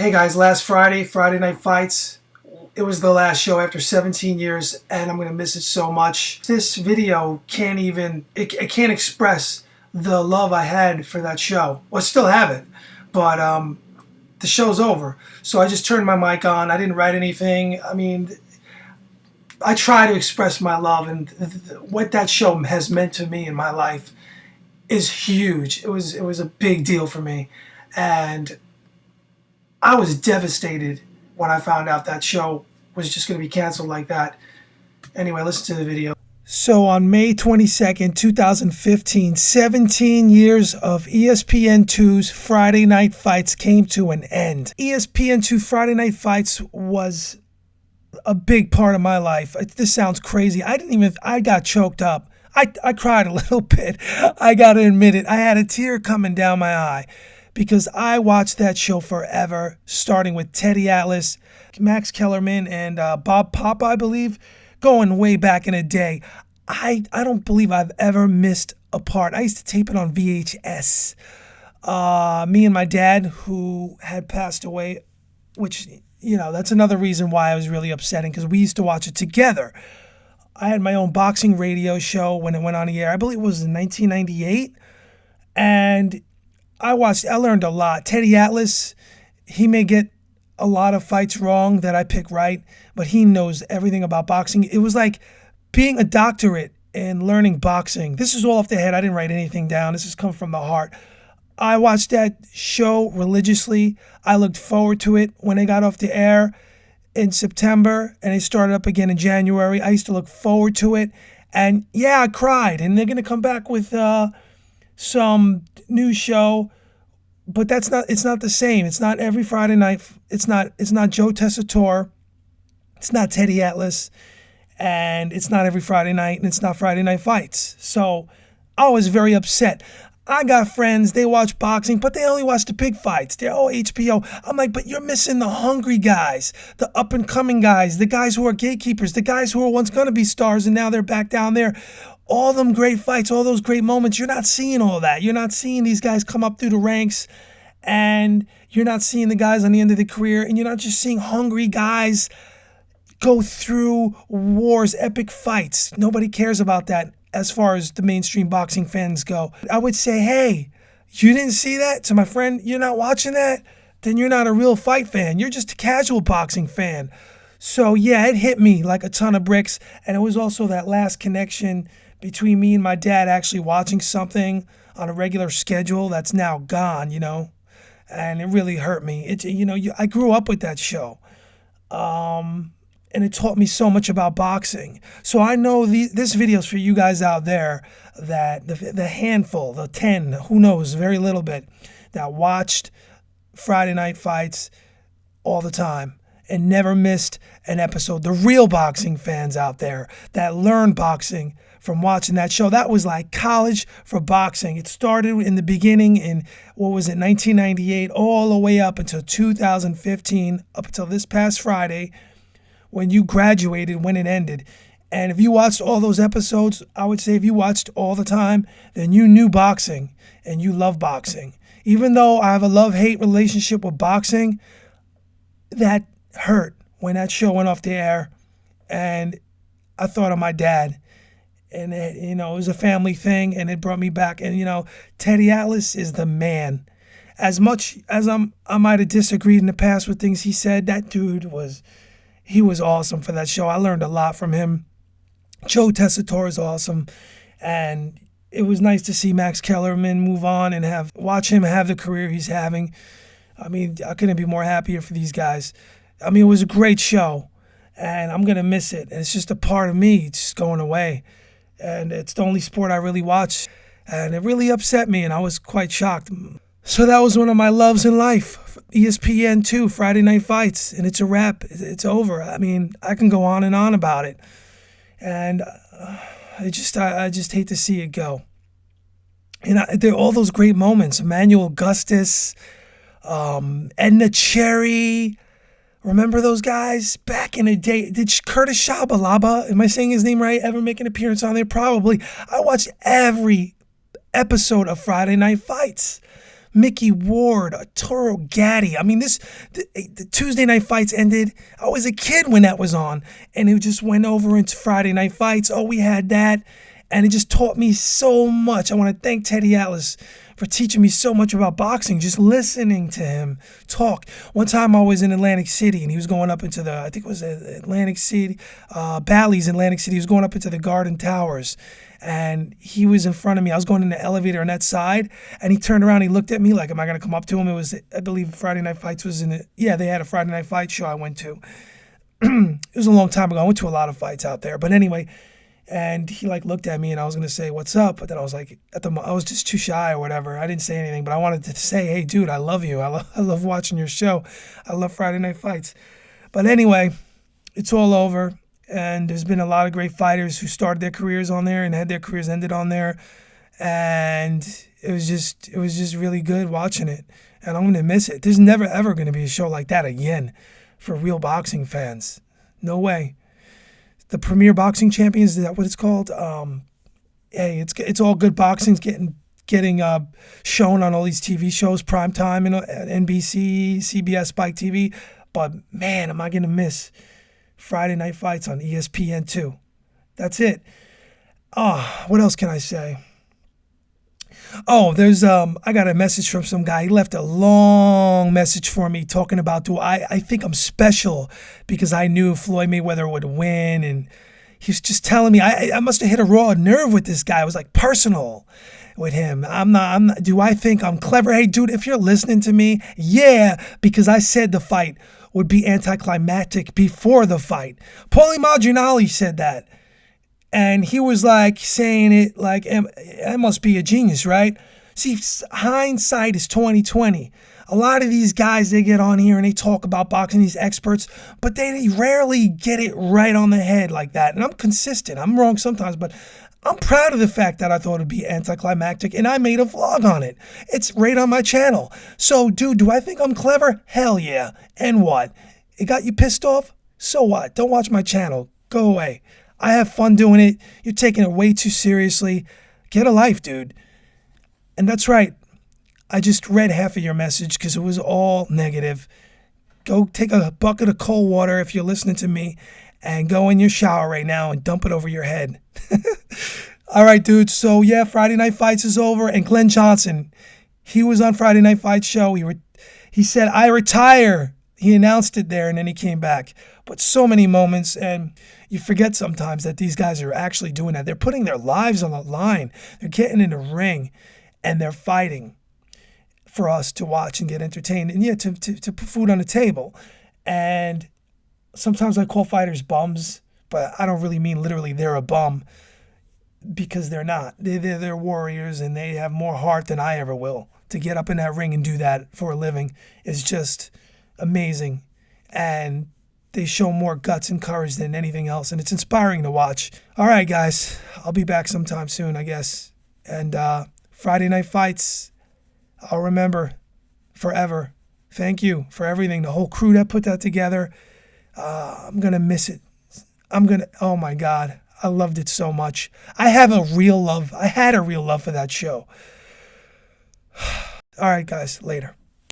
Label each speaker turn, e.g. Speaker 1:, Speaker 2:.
Speaker 1: Hey guys, last Friday, Friday Night Fights. It was the last show after 17 years, and I'm going to miss it so much. This video can't even, it can't express the love I had for that show. Well, I still have it, but the show's over. So I just turned my mic on. I didn't write anything. I mean, I try to express my love, and what that show has meant to me in my life is huge. It was a big deal for me, and I was devastated when I found out that show was just going to be canceled like that. Anyway, listen to the video. So on May 22nd, 2015, 17 years of ESPN2's Friday Night Fights came to an end. ESPN2 Friday Night Fights was a big part of my life. This sounds crazy. I got choked up. I cried a little bit. I got to admit it. I had a tear coming down my eye, because I watched that show forever, starting with Teddy Atlas, Max Kellerman, and Bob Papa, I believe, going way back in the day. I don't believe I've ever missed a part. I used to tape it on VHS. Me and my dad, who had passed away, which, that's another reason why I was really upsetting, because we used to watch it together. I had my own boxing radio show when it went on the air. I believe it was in 1998. And I learned a lot. Teddy Atlas, he may get a lot of fights wrong that I pick right, but he knows everything about boxing. It was like being a doctorate in learning boxing. This is all off the head. I didn't write anything down. This has come from the heart. I watched that show religiously. I looked forward to it when it got off the air in September, and it started up again in January. I used to look forward to it. And yeah, I cried. And they're going to come back with some new show, but it's not the same. It's not every Friday night. It's not Joe Tessitore. It's not Teddy Atlas, and it's not every Friday night, and it's not Friday Night Fights. So I was very upset. I got friends, they watch boxing, but they only watch the big fights. They're all HBO. I'm like, but you're missing the hungry guys, the up-and-coming guys, the guys who are gatekeepers, the guys who were once going to be stars and now they're back down there. All them great fights, all those great moments, you're not seeing all that. You're not seeing these guys come up through the ranks, and you're not seeing the guys on the end of the career, and you're not just seeing hungry guys go through wars, epic fights. Nobody cares about that as far as the mainstream boxing fans go. I would say, hey, you didn't see that? To my friend, you're not watching that? Then you're not a real fight fan. You're just a casual boxing fan. So yeah, it hit me like a ton of bricks, and it was also that last connection between me and my dad actually watching something on a regular schedule that's now gone, and it really hurt me. I grew up with that show, and it taught me so much about boxing. So I know this video's for you guys out there, that the handful, the 10, who knows, very little bit, that watched Friday Night Fights all the time and never missed an episode. The real boxing fans out there that learned boxing from watching that show. That was like college for boxing. It started in the beginning in, 1998, all the way up until 2015, up until this past Friday, when you graduated, when it ended. And if you watched all those episodes, I would say if you watched all the time, then you knew boxing and you love boxing. Even though I have a love-hate relationship with boxing, that hurt when that show went off the air, and I thought of my dad. And it was a family thing, and it brought me back. And Teddy Atlas is the man. As much as I might have disagreed in the past with things he said, that dude was awesome for that show. I learned a lot from him. Joe Tessitore is awesome, and it was nice to see Max Kellerman move on and watch him have the career he's having. I mean, I couldn't be more happier for these guys. I mean, it was a great show, and I'm gonna miss it. And it's just a part of me. It's just going away. And it's the only sport I really watch, and it really upset me, and I was quite shocked. So that was one of my loves in life, ESPN2, Friday Night Fights, and it's a wrap. It's over. I mean, I can go on and on about it, and I just hate to see it go. And there are all those great moments: Emmanuel Augustus, Edna Cherry. Remember those guys back in the day? Did Curtis Shabalaba, am I saying his name right, ever make an appearance on there? Probably. I watched every episode of Friday Night Fights. Mickey Ward, Arturo Gatti. I mean, the Tuesday night fights ended. I was a kid when that was on, and it just went over into Friday night fights. Oh, we had that, and it just taught me so much. I want to thank Teddy Atlas for teaching me so much about boxing, just listening to him talk. One time I was in Atlantic City, and he was going up into I think it was Atlantic City, Bally's Atlantic City. He was going up into the Garden Towers, and he was in front of me. I was going in the elevator on that side, and he turned around, he looked at me like, am I going to come up to him? It was, I believe, Friday Night Fights was in it. Yeah, they had a Friday Night Fight show I went to. It was a long time ago. I went to a lot of fights out there. But anyway, and he looked at me, and I was going to say, what's up? But then I was like, I was just too shy or whatever. I didn't say anything, but I wanted to say, hey, dude, I love you. I love watching your show. I love Friday Night Fights. But anyway, it's all over. And there's been a lot of great fighters who started their careers on there and had their careers ended on there. And it was just really good watching it. And I'm going to miss it. There's never, ever going to be a show like that again for real boxing fans. No way. The Premier Boxing Champions, is that what it's called? Hey, it's all good boxing's getting shown on all these TV shows, primetime, NBC, CBS, Spike TV. But man, am I going to miss Friday Night Fights on ESPN2. That's it. What else can I say? Oh, there's I got a message from some guy. He left a long message for me talking about I think I'm special because I knew Floyd Mayweather would win, and he was just telling me I must have hit a raw nerve with this guy. It was like personal with him. I'm not. Do I think I'm clever? Hey, dude, if you're listening to me, yeah, because I said the fight would be anticlimactic before the fight. Paulie Maldonado said that. And he was saying it like, I must be a genius, right? See, hindsight is 20/20. A lot of these guys, they get on here and they talk about boxing, these experts, but they rarely get it right on the head like that. And I'm consistent. I'm wrong sometimes, but I'm proud of the fact that I thought it'd be anticlimactic, and I made a vlog on it. It's right on my channel. So, dude, do I think I'm clever? Hell yeah. And what? It got you pissed off? So what? Don't watch my channel. Go away. I have fun doing it. You're taking it way too seriously. Get a life, dude. And that's right. I just read half of your message because it was all negative. Go take a bucket of cold water if you're listening to me, and go in your shower right now and dump it over your head. All right, dude. So, yeah, Friday Night Fights is over. And Glenn Johnson, he was on Friday Night Fights show. He said, I retire. He announced it there, and then he came back. But so many moments, and you forget sometimes that these guys are actually doing that. They're putting their lives on the line. They're getting in the ring, and they're fighting for us to watch and get entertained. And, yeah, to put food on the table. And sometimes I call fighters bums, but I don't really mean literally they're a bum, because they're not. They're warriors, and they have more heart than I ever will. To get up in that ring and do that for a living is just amazing. And they show more guts and courage than anything else, and it's inspiring to watch. All right, guys. I'll be back sometime soon, I guess. And Friday Night Fights, I'll remember forever. Thank you for everything. The whole crew that put that together. I'm going to miss it. Oh my God. I loved it so much. I had a real love for that show. All right, guys, later.